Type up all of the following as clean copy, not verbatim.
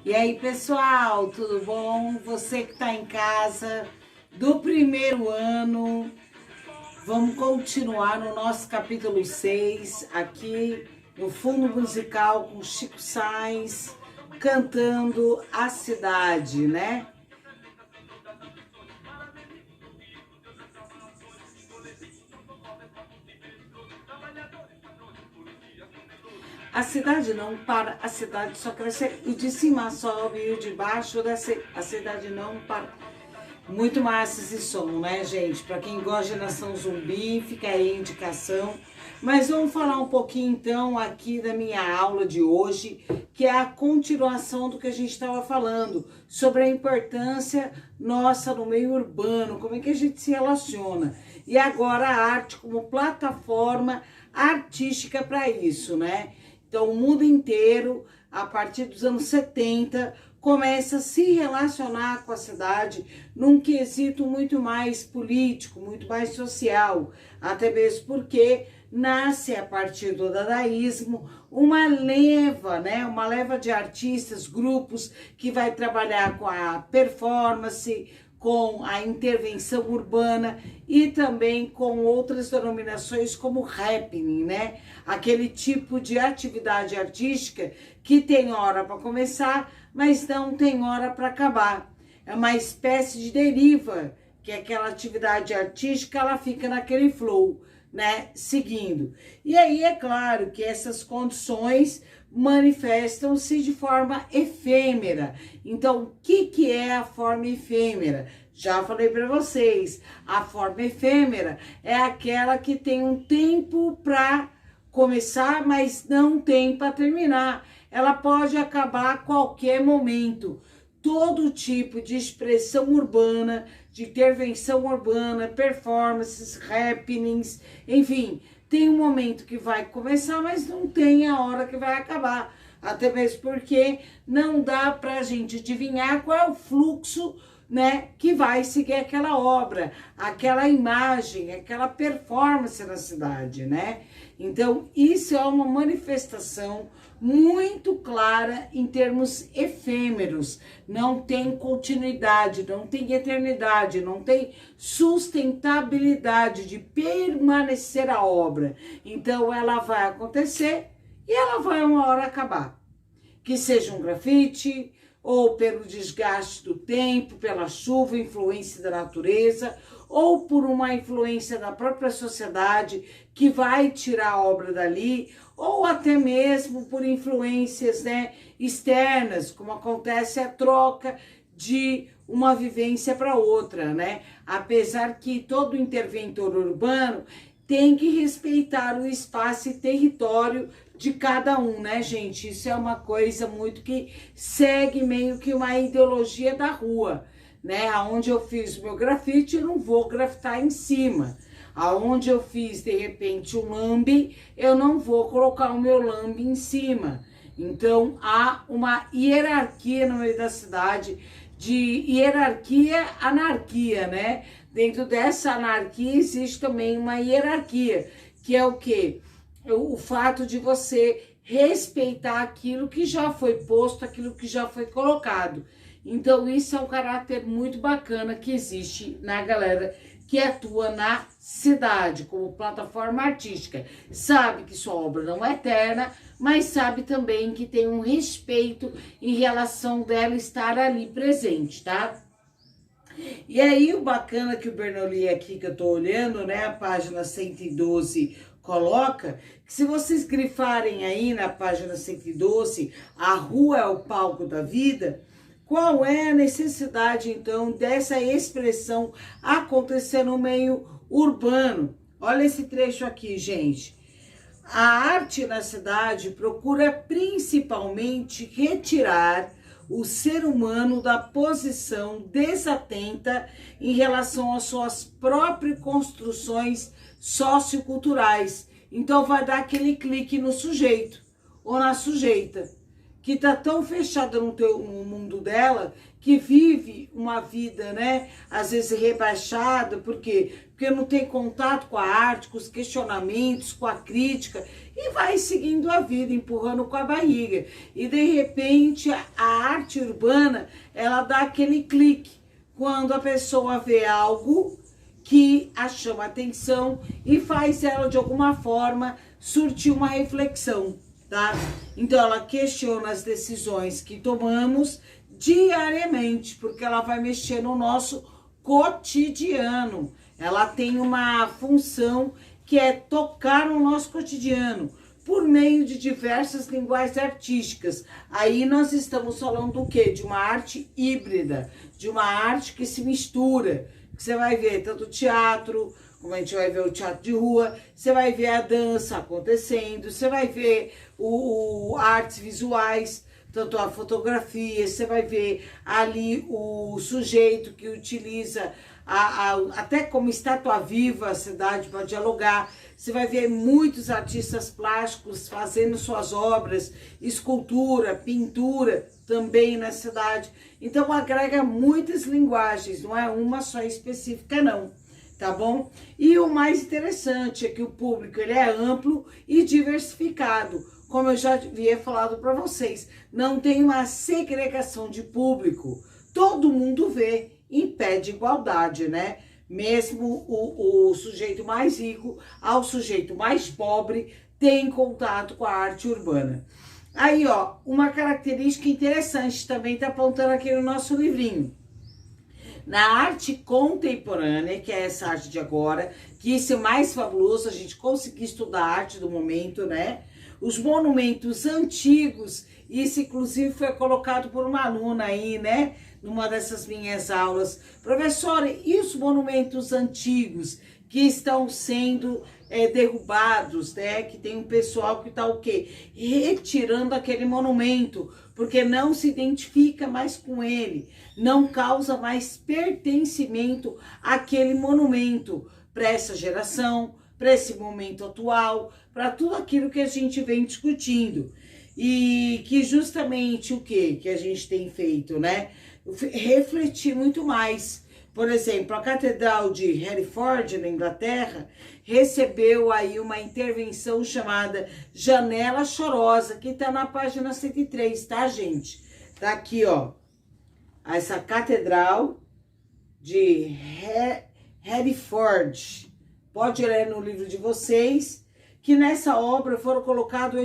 E aí, pessoal, tudo bom? Você que está em casa do primeiro ano, vamos continuar no nosso capítulo 6, aqui no fundo musical com Chico Sainz, cantando A Cidade, né? A cidade não para, a cidade só cresce, e de cima sobe, e o de baixo desce, a cidade não para. Muito massa esse som, né, gente? Para quem gosta de Nação Zumbi, fica aí a indicação. Mas vamos falar um pouquinho, então, aqui da minha aula de hoje, que é a continuação do que a gente estava falando, sobre a importância nossa no meio urbano, como é que a gente se relaciona. E agora a arte como plataforma artística para isso, né? Então, o mundo inteiro, a partir dos anos 70, começa a se relacionar com a cidade num quesito muito mais político, muito mais social, até mesmo porque nasce a partir do dadaísmo uma leva, né, uma leva de artistas, grupos que vai trabalhar com a performance, com a intervenção urbana e também com outras denominações como happening, né? Aquele tipo de atividade artística que tem hora para começar, mas não tem hora para acabar. É uma espécie de deriva, que é aquela atividade artística, ela fica naquele flow, né? Seguindo. E aí é claro que essas condições manifestam-se de forma efêmera. Então, o que é a forma efêmera? Já falei para vocês, a forma efêmera é aquela que tem um tempo para começar, mas não tem para terminar. Ela pode acabar a qualquer momento. Todo tipo de expressão urbana, de intervenção urbana, performances, happenings, enfim, tem um momento que vai começar, mas não tem a hora que vai acabar. Até mesmo porque não dá para a gente adivinhar qual é o fluxo, né, que vai seguir aquela obra, aquela imagem, aquela performance na cidade, né? Então, isso é uma manifestação muito clara em termos efêmeros, não tem continuidade, não tem eternidade, não tem sustentabilidade de permanecer a obra. Então, ela vai acontecer e ela vai uma hora acabar. Que seja um grafite, ou pelo desgaste do tempo, pela chuva, influência da natureza, ou por uma influência da própria sociedade que vai tirar a obra dali, ou até mesmo por influências, né, externas, como acontece a troca de uma vivência para outra, né? Apesar que todo interventor urbano tem que respeitar o espaço e território de cada um, né, gente? Isso é uma coisa muito que segue meio que uma ideologia da rua, né? Aonde eu fiz o meu grafite, eu não vou grafitar em cima. Aonde eu fiz, de repente, um lambe, eu não vou colocar o meu lambe em cima. Então, há uma hierarquia no meio da cidade, de hierarquia, anarquia, né? Dentro dessa anarquia existe também uma hierarquia, que é o quê? O fato de você respeitar aquilo que já foi posto, aquilo que já foi colocado. Então, isso é um caráter muito bacana que existe na galera que atua na cidade, como plataforma artística. Sabe que sua obra não é eterna, mas sabe também que tem um respeito em relação dela estar ali presente, tá? E aí, o bacana que o Bernoulli aqui, que eu tô olhando, né, a página 112, coloca que se vocês grifarem aí na página 112, a rua é o palco da vida, qual é a necessidade, então, dessa expressão acontecer no meio urbano? Olha esse trecho aqui, gente. A arte na cidade procura principalmente retirar o ser humano da posição desatenta em relação às suas próprias construções socioculturais. Então vai dar aquele clique no sujeito ou na sujeita, que tá tão fechada no mundo dela, que vive uma vida, né, às vezes rebaixada, por quê? Porque não tem contato com a arte, com os questionamentos, com a crítica, e vai seguindo a vida, empurrando com a barriga. E de repente a arte arte urbana, ela dá aquele clique quando a pessoa vê algo que a chama atenção e faz ela de alguma forma surtir uma reflexão, tá? Então ela questiona as decisões que tomamos diariamente, porque ela vai mexer no nosso cotidiano. Ela tem uma função que é tocar no nosso cotidiano por meio de diversas linguagens artísticas. Aí nós estamos falando do quê? De uma arte híbrida, de uma arte que se mistura, que você vai ver tanto teatro, como a gente vai ver o teatro de rua, você vai ver a dança acontecendo, você vai ver artes visuais, tanto a fotografia, você vai ver ali o sujeito que utiliza até como estátua viva a cidade para dialogar. Você vai ver muitos artistas plásticos fazendo suas obras, escultura, pintura também na cidade. Então agrega muitas linguagens, não é uma só específica não, tá bom? E o mais interessante é que o público ele é amplo e diversificado, como eu já havia falado para vocês. Não tem uma segregação de público, todo mundo vê em pé de igualdade, né? Mesmo o sujeito mais rico ao sujeito mais pobre tem contato com a arte urbana. Aí, ó, uma característica interessante também tá apontando aqui no nosso livrinho. Na arte contemporânea, que é essa arte de agora, que isso é mais fabuloso, a gente conseguir estudar a arte do momento, né? Os monumentos antigos, isso inclusive foi colocado por uma aluna aí, né? Numa dessas minhas aulas. Professora, e os monumentos antigos que estão sendo derrubados, né? Que tem um pessoal que está o quê? Retirando aquele monumento, porque não se identifica mais com ele, não causa mais pertencimento àquele monumento para essa geração, para esse momento atual, para tudo aquilo que a gente vem discutindo. E que justamente o que a gente tem feito, né? Refletir muito mais. Por exemplo, a Catedral de Hereford, na Inglaterra, recebeu aí uma intervenção chamada Janela Chorosa, que tá na página 103, tá, gente? Tá aqui, ó, essa Catedral de Hereford. Pode ler no livro de vocês, que nessa obra foram colocados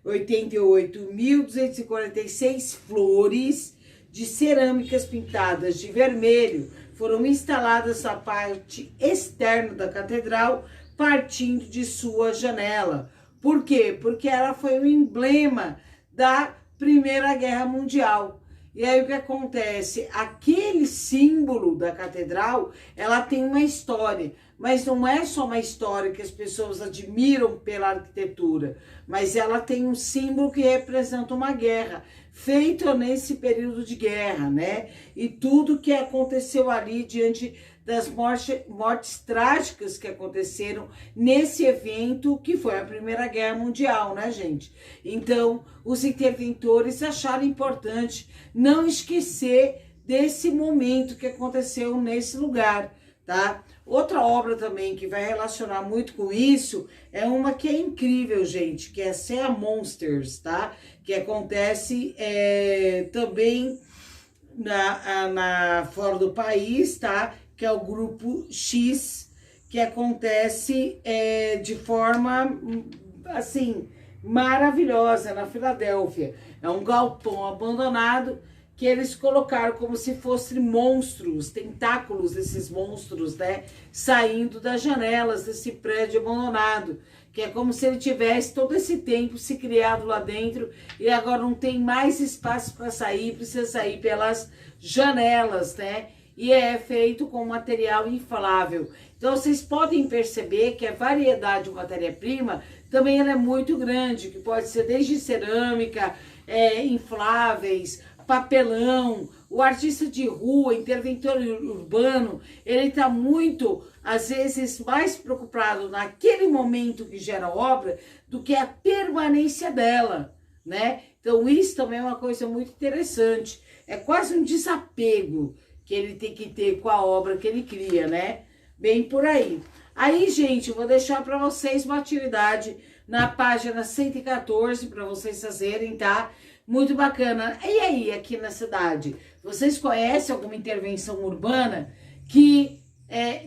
888.246 flores de cerâmicas pintadas de vermelho. Foram instaladas na parte externa da catedral, partindo de sua janela. Por quê? Porque ela foi um emblema da Primeira Guerra Mundial. E aí o que acontece? Aquele símbolo da catedral, ela tem uma história, mas não é só uma história que as pessoas admiram pela arquitetura, mas ela tem um símbolo que representa uma guerra, feito nesse período de guerra, né? E tudo que aconteceu ali diante das mortes trágicas que aconteceram nesse evento que foi a Primeira Guerra Mundial, né, gente? Então, os interventores acharam importante não esquecer desse momento que aconteceu nesse lugar, tá? Outra obra também que vai relacionar muito com isso é uma que é incrível, gente, que é Sea Monsters, tá? Que acontece também fora do país, tá? Que é o Grupo X, que acontece de forma, assim, maravilhosa na Filadélfia. É um galpão abandonado que eles colocaram como se fossem monstros, tentáculos desses monstros, né? Saindo das janelas desse prédio abandonado, que é como se ele tivesse todo esse tempo se criado lá dentro e agora não tem mais espaço para sair, precisa sair pelas janelas, né? E é feito com material inflável. Então, vocês podem perceber que a variedade de matéria-prima também ela é muito grande, que pode ser desde cerâmica, infláveis, papelão. O artista de rua, interventor urbano, ele está muito, às vezes, mais preocupado naquele momento que gera a obra do que a permanência dela, né? Então, isso também é uma coisa muito interessante. É quase um desapego que ele tem que ter com a obra que ele cria, né? Bem por aí. Aí, gente, eu vou deixar para vocês uma atividade na página 114 para vocês fazerem, tá? Muito bacana. E aí, aqui na cidade, vocês conhecem alguma intervenção urbana que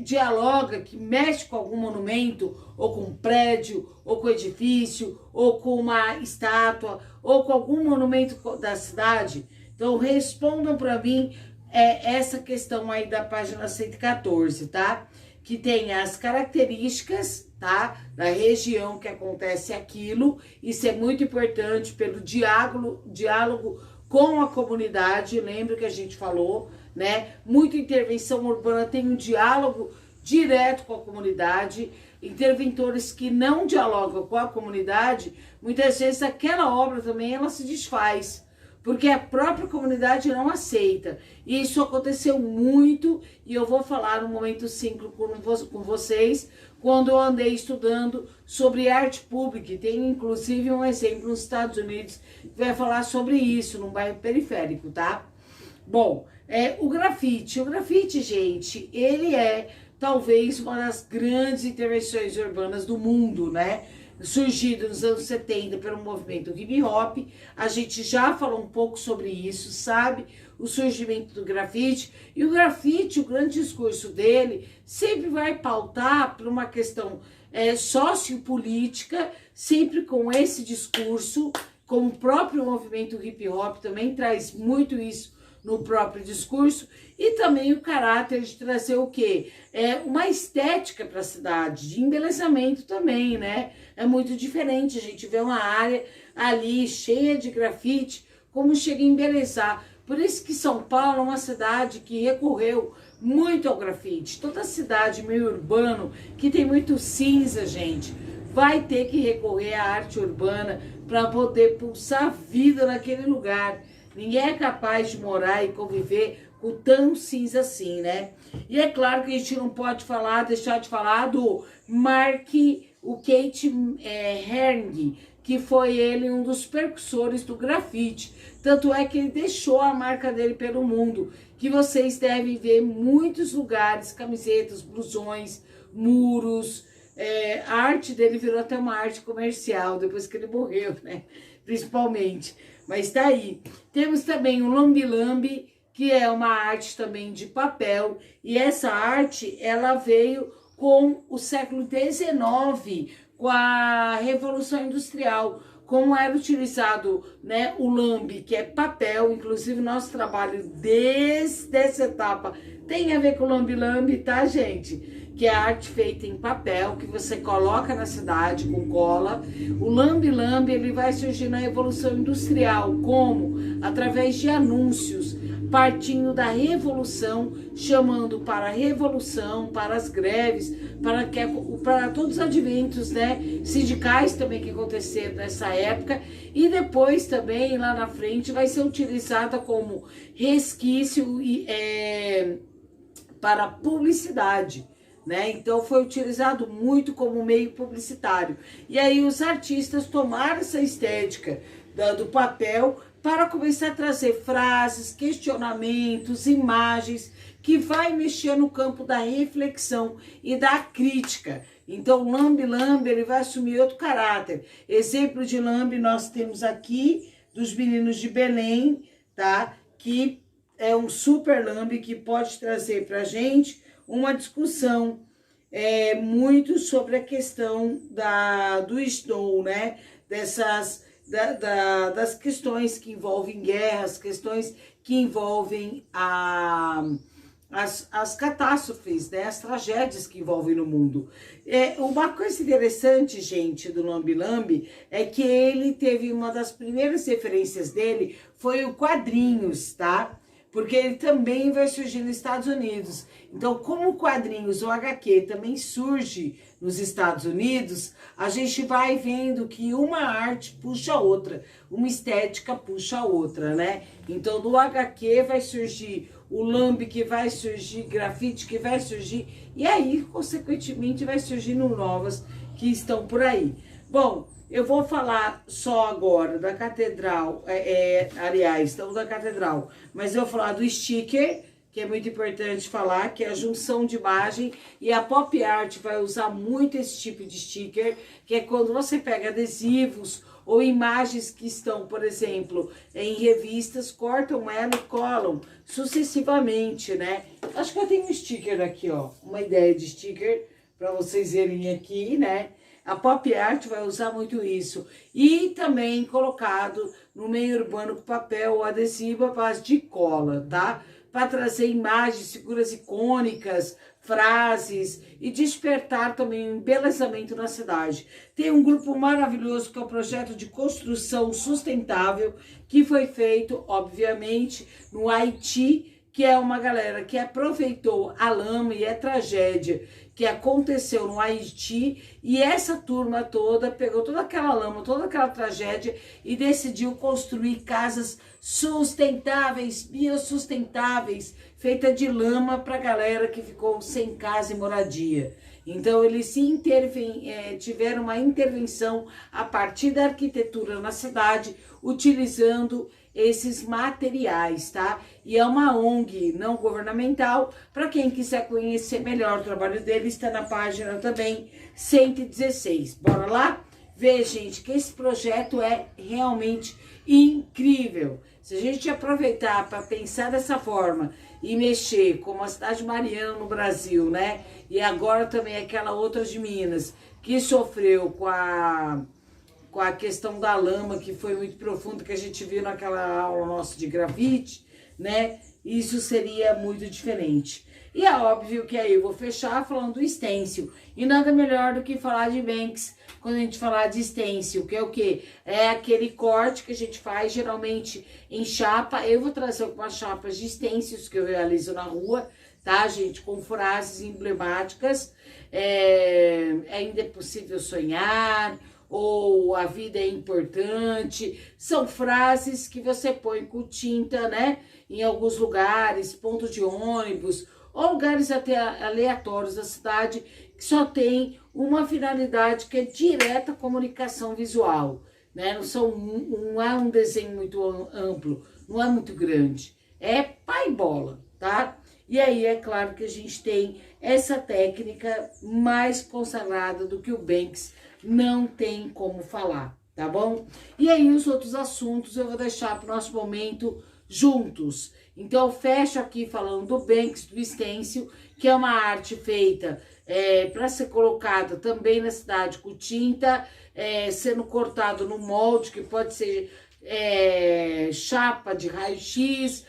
dialoga, que mexe com algum monumento, ou com um prédio, ou com edifício, ou com uma estátua, ou com algum monumento da cidade? Então, respondam para mim essa questão aí da página 114, tá? Que tem as características, tá? Da região que acontece aquilo. Isso é muito importante pelo diálogo com a comunidade. Lembra que a gente falou, né? Muita intervenção urbana tem um diálogo direto com a comunidade. Interventores que não dialogam com a comunidade, muitas vezes aquela obra também ela se desfaz, porque a própria comunidade não aceita. E isso aconteceu muito, e eu vou falar no momento 5 com vocês, quando eu andei estudando sobre arte pública. Tem inclusive um exemplo nos Estados Unidos que vai falar sobre isso, num bairro periférico, tá? Bom, o grafite. O grafite, gente, ele é talvez uma das grandes intervenções urbanas do mundo, né? Surgido nos anos 70 pelo movimento hip hop. A gente já falou um pouco sobre isso, sabe? O surgimento do grafite. E o grafite, o grande discurso dele, sempre vai pautar por uma questão sociopolítica, sempre com esse discurso, como o próprio movimento hip hop também traz muito isso no próprio discurso, e também o caráter de trazer o quê? Uma estética para a cidade, de embelezamento também, né? É muito diferente, a gente vê uma área ali cheia de grafite, como chega a embelezar. Por isso que São Paulo é uma cidade que recorreu muito ao grafite. Toda cidade meio urbano, que tem muito cinza, gente, vai ter que recorrer à arte urbana para poder pulsar vida naquele lugar. Ninguém é capaz de morar e conviver com tão cinza assim, né? E é claro que a gente não pode deixar de falar do o Keith Haring, que foi ele um dos percussores do grafite. Tanto é que ele deixou a marca dele pelo mundo, que vocês devem ver em muitos lugares, camisetas, blusões, muros. A arte dele virou até uma arte comercial, depois que ele morreu, né? Principalmente. Mas tá aí. Temos também o lambe-lambe, que é uma arte também de papel. E essa arte, ela veio com o século XIX, com a Revolução Industrial. Como era utilizado, né, o lambe, que é papel. Inclusive, nosso trabalho desde essa etapa tem a ver com o lambe-lambe, tá, gente? Que é a arte feita em papel, que você coloca na cidade com cola. O lambe-lambe, ele vai surgir na Revolução Industrial, como? Através de anúncios, partindo da Revolução, chamando para a Revolução, para as greves, para todos os adventos, né, sindicais também que aconteceram nessa época, e depois também, lá na frente, vai ser utilizada como resquício para publicidade. Né? Então foi utilizado muito como meio publicitário. E aí os artistas tomaram essa estética do papel para começar a trazer frases, questionamentos, imagens, que vai mexer no campo da reflexão e da crítica. Então o lambe-lambe ele vai assumir outro caráter. Exemplo de lambe nós temos aqui dos meninos de Belém, tá? Que é um super lambe que pode trazer para a gente uma discussão muito sobre a questão do Snow, né? Das questões que envolvem guerras, questões que envolvem as catástrofes, né? As tragédias que envolvem no mundo. Uma coisa interessante, gente, do lambe-lambe é que ele teve uma das primeiras referências dele foi o quadrinhos, tá? Porque ele também vai surgir nos Estados Unidos. Então, como quadrinhos, o HQ também surge nos Estados Unidos, a gente vai vendo que uma arte puxa a outra, uma estética puxa a outra, né? Então, do HQ vai surgir o lambe, que vai surgir grafite, que vai surgir, e aí, consequentemente, vai surgindo novas que estão por aí. Bom, eu vou falar só agora da catedral, aliás, estamos da catedral, mas eu vou falar do sticker, que é muito importante falar, que é a junção de imagem, e a pop art vai usar muito esse tipo de sticker, que é quando você pega adesivos ou imagens que estão, por exemplo, em revistas, cortam ela e colam sucessivamente, né? Acho que eu tenho um sticker aqui, ó, uma ideia de sticker para vocês verem aqui, né? A Pop Art vai usar muito isso. E também colocado no meio urbano com papel ou adesivo à base de cola, tá? Para trazer imagens, figuras icônicas, frases e despertar também um embelezamento na cidade. Tem um grupo maravilhoso que é o projeto de construção sustentável, que foi feito, obviamente, no Haiti, que é uma galera que aproveitou a lama e a tragédia que aconteceu no Haiti, e essa turma toda pegou toda aquela lama, toda aquela tragédia e decidiu construir casas sustentáveis, biossustentáveis, feita de lama para a galera que ficou sem casa e moradia. Então eles tiveram uma intervenção a partir da arquitetura na cidade, utilizando esses materiais, tá? E é uma ONG não governamental. Para quem quiser conhecer melhor o trabalho deles, está na página também 116. Bora lá? Ver, gente, que esse projeto é realmente incrível. Se a gente aproveitar para pensar dessa forma e mexer como a cidade de Mariana no Brasil, né? E agora também aquela outra de Minas, que sofreu com a questão da lama, que foi muito profunda, que a gente viu naquela aula nossa de grafite, né? Isso seria muito diferente. E é óbvio que aí eu vou fechar falando do stencil. E nada melhor do que falar de Banks quando a gente falar de stencil, que é o quê? É aquele corte que a gente faz geralmente em chapa. Eu vou trazer algumas chapas de stencils que eu realizo na rua, tá, gente? Com frases emblemáticas. Ainda é possível sonhar, ou a vida é importante, são frases que você põe com tinta, né, em alguns lugares, ponto de ônibus, ou lugares até aleatórios da cidade, que só tem uma finalidade, que é direta comunicação visual, né, não é um desenho muito amplo, não é muito grande, é pai bola, tá? E aí é claro que a gente tem essa técnica mais consagrada do que o Banks, não tem como falar, tá bom? E aí os outros assuntos eu vou deixar para o nosso momento juntos. Então eu fecho aqui falando do Banks, do stencil, que é uma arte feita para ser colocada também na cidade com tinta, sendo cortado no molde, que pode ser chapa de raio-x,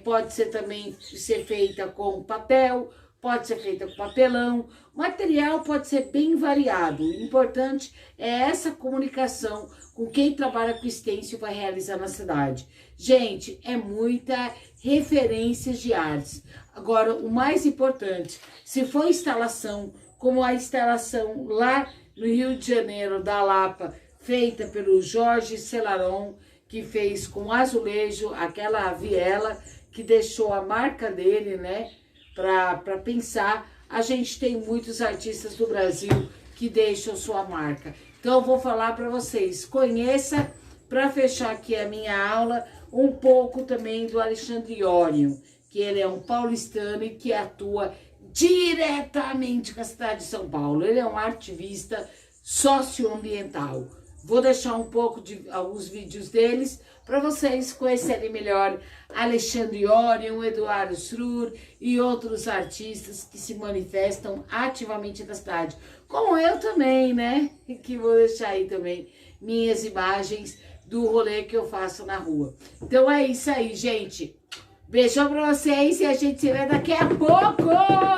pode ser também ser feita com papel, pode ser feita com papelão. O material pode ser bem variado. O importante é essa comunicação com quem trabalha com stencil vai realizar na cidade. Gente, é muita referência de artes. Agora, o mais importante, se for instalação, como a instalação lá no Rio de Janeiro, da Lapa, feita pelo Jorge Celaron, que fez com azulejo aquela viela, que deixou a marca dele, né? Para pensar, a gente tem muitos artistas do Brasil que deixam sua marca. Então eu vou falar para vocês, conheça, para fechar aqui a minha aula, um pouco também do Alexandre Orion, que ele é um paulistano e que atua diretamente com a cidade de São Paulo. Ele é um ativista socioambiental. Vou deixar um pouco de alguns vídeos deles para vocês conhecerem melhor Alexandre Orion, Eduardo Srur e outros artistas que se manifestam ativamente na cidade. Como eu também, né? Que vou deixar aí também minhas imagens do rolê que eu faço na rua. Então é isso aí, gente. Beijão pra vocês e a gente se vê daqui a pouco!